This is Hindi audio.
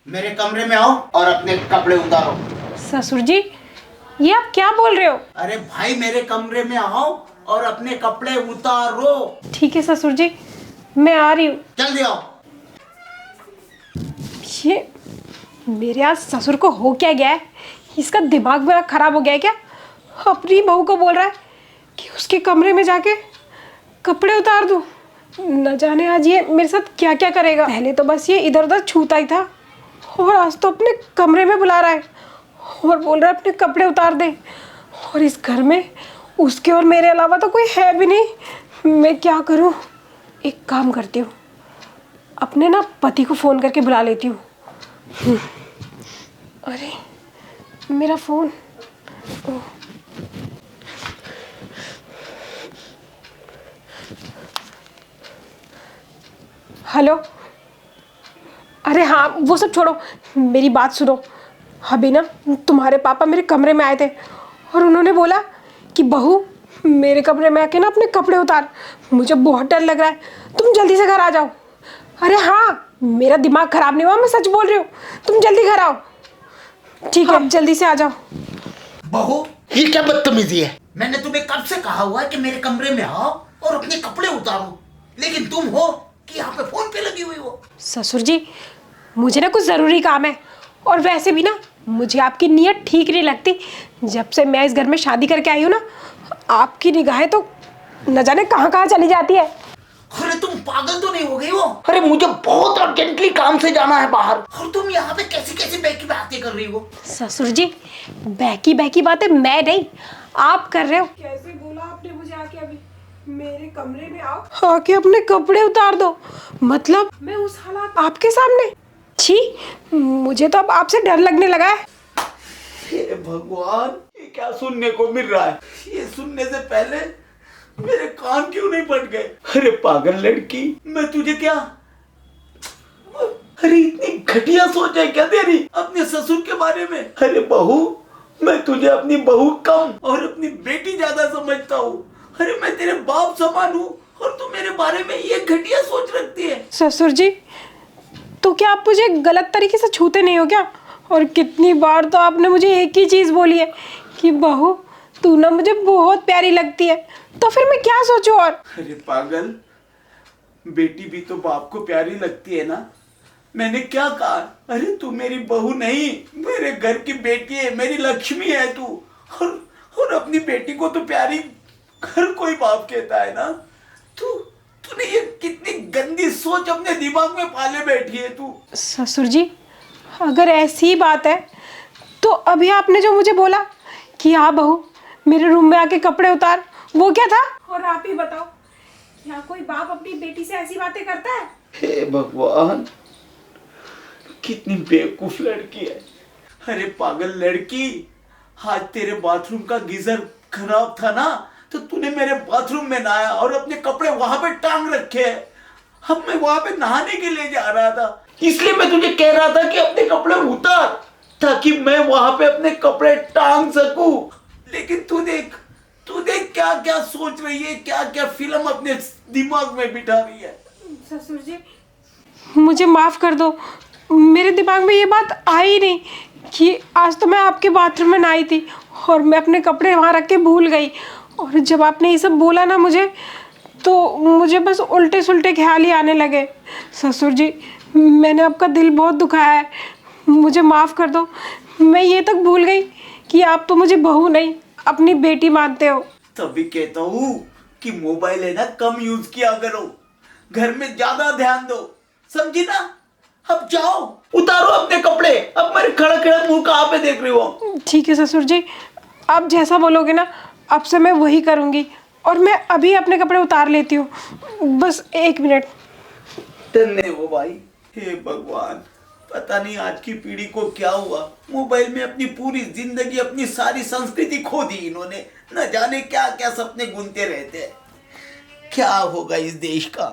मेरे कमरे में आओ और अपने कपड़े उतारो। ससुर जी, ये आप क्या बोल रहे हो? अरे भाई, मेरे कमरे में आओ और अपने कपड़े उतारो। ठीक है ससुर जी, मैं आ रही हूँ। जल्दी आओ। ये मेरे आज ससुर को हो क्या गया है? इसका दिमाग मेरा खराब हो गया है क्या? अपनी बहू को बोल रहा है कि उसके कमरे में जाके कपड़े उतार दूँ। न जाने आज ये मेरे साथ क्या क्या करेगा। पहले तो बस ये इधर उधर छूता ही था और आज तो अपने कमरे में बुला रहा है और बोल रहा है अपने कपड़े उतार दे। और इस घर में उसके और मेरे अलावा तो कोई है भी नहीं। मैं क्या करूँ? एक काम करती हूँ, अपने ना पति को फ़ोन करके बुला लेती हूँ। अरे मेरा फ़ोन। हेलो। अरे हाँ, वो सब छोड़ो, मेरी बात सुनो। अभी ना तुम्हारे पापा मेरे कमरे में आए थे और उन्होंने बोला कि बहू मेरे कमरे में आके ना अपने कपड़े उतार, मुझे बहुत डर लग रहा है, तुम जल्दी से घर आ जाओ। अरे हाँ, मेरा दिमाग खराब नहीं हुआ, मैं सच बोल रही हूँ, तुम जल्दी घर आओ। ठीक है, जल्दी से आ जाओ। बहू, ये क्या बदतमीजी है? मैंने तुम्हें कब से कहा हुआ है कि मेरे कमरे में आओ और अपने कपड़े उतारो, लेकिन तुम हो कि यहाँ पे फोन पे लगी हुई हो। ससुर जी, मुझे ना कुछ ज़रूरी काम है और वैसे भी ना मुझे आपकी नीयत ठीक नहीं लगती। जब से मैं इस घर में शादी करके आई हूँ ना, आपकी निगाहें तो न जाने कहाँ कहाँ चली जाती है। अरे तुम पागल तो नहीं हो गई हो? अरे मुझे बहुत अर्जेंटली काम से जाना है बाहर, और तुम यहाँ पे कैसी कैसी बैकी बातें कर रही हो? ससुर जी, बैकी बैकी बातें मैं नहीं, आप कर रहे हो। कैसे बोला आपने मुझे आके अभी मेरे कमरे में आओ, आके अपने कपड़े उतार दो, मतलब मैं उस हालात आपके सामने। छी, मुझे तो अब आपसे डर लगने लगा है। हे भगवान, ये क्या सुनने को मिल रहा है? ये सुनने से पहले मेरे कान क्यों नहीं फट गए? अरे पागल लड़की, मैं तुझे क्या, अरे इतनी घटिया सोच है क्या तेरी अपने ससुर के बारे में? अरे बहू, मैं तुझे अपनी बहू कम और अपनी बेटी ज्यादा समझता हूँ। अरे मैं तेरे बाप समान हूँ और तू मेरे बारे में ये घटिया सोच रखती है। ससुर जी, तो क्या आप मुझे गलत तरीके से छूते नहीं हो क्या? और कितनी बार तो आपने मुझे एक ही चीज़ बोली है कि बहू तू ना मुझे बहुत प्यारी लगती है, तो फिर मैं क्या सोचूं? और अरे पागल, बेटी भी तो बाप को प्यारी लगती है ना। मैंने क्या कहा? अरे तू मेरी बहू नहीं, मेरे घर की बेटी है, मेरी लक्ष्मी है तू। और अपनी बेटी को तो प्यारी हर कोई बाप कहता है ना। तूने ये कितनी गंदी सोच अपने दिमाग में पाले बैठी है तू। ससुर जी, अगर ऐसी ही बात है तो अभी आपने जो मुझे बोला कि हाँ बहू मेरे रूम में आके कपड़े उतार, वो क्या था? और आप ही बताओ, क्या कोई बाप अपनी बेटी से ऐसी बातें करता है? हे भगवान, कितनी बेवकूफ लड़की है। अरे पागल लड़की, आज तेरे बाथरूम का गीजर खराब था ना, तो तूने मेरे बाथरूम में नहाया और अपने कपड़े वहां पे टांग रखे हैं। अब मैं वहां पे नहाने के लिए जा रहा था, इसलिए मैं तुझे कह रहा था कि अपने कपड़े उतार, ताकि मैं वहां पे अपने कपड़े टांग सकूं। लेकिन तू देख क्या क्या सोच रही है, क्या क्या फिल्म अपने दिमाग में बिठा रही है। ससुर जी, मुझे माफ़ कर दो, मेरे दिमाग में ये बात आई नहीं कि आज तो मैं आपके बाथरूम में नहाई थी और मैं अपने कपड़े वहाँ रख के भूल गई। और जब आपने ये सब बोला ना मुझे, तो मुझे बस उल्टे सुल्टे ख्याल ही आने लगे। ससुर जी, मैंने आपका दिल बहुत दुखाया है, मुझे माफ़ कर दो। मैं ये तक भूल गई कि आप तो मुझे बहू नहीं, अपनी बेटी मानते हो। तभी कहता हूँ कि मोबाइल है ना, कम यूज किया करो, घर में ज्यादा ध्यान दो, समझी ना? अब जाओ, उतारो अपने कपड़े। अब मेरे खड़ा खड़ा मुंह कहाँ पे देख रही हो? ठीक है ससुर जी, आप जैसा बोलोगे ना, अब से मैं वही करूँगी। और मैं अभी अपने कपड़े उतार लेती हूँ, बस 1 मिनट। धन्य हो भाई। हे भगवान, पता नहीं आज की पीढ़ी को क्या हुआ, मोबाइल में अपनी पूरी जिंदगी, अपनी सारी संस्कृति खो दी इन्होंने। न जाने क्या क्या सपने बुनते रहते हैं। क्या होगा इस देश का?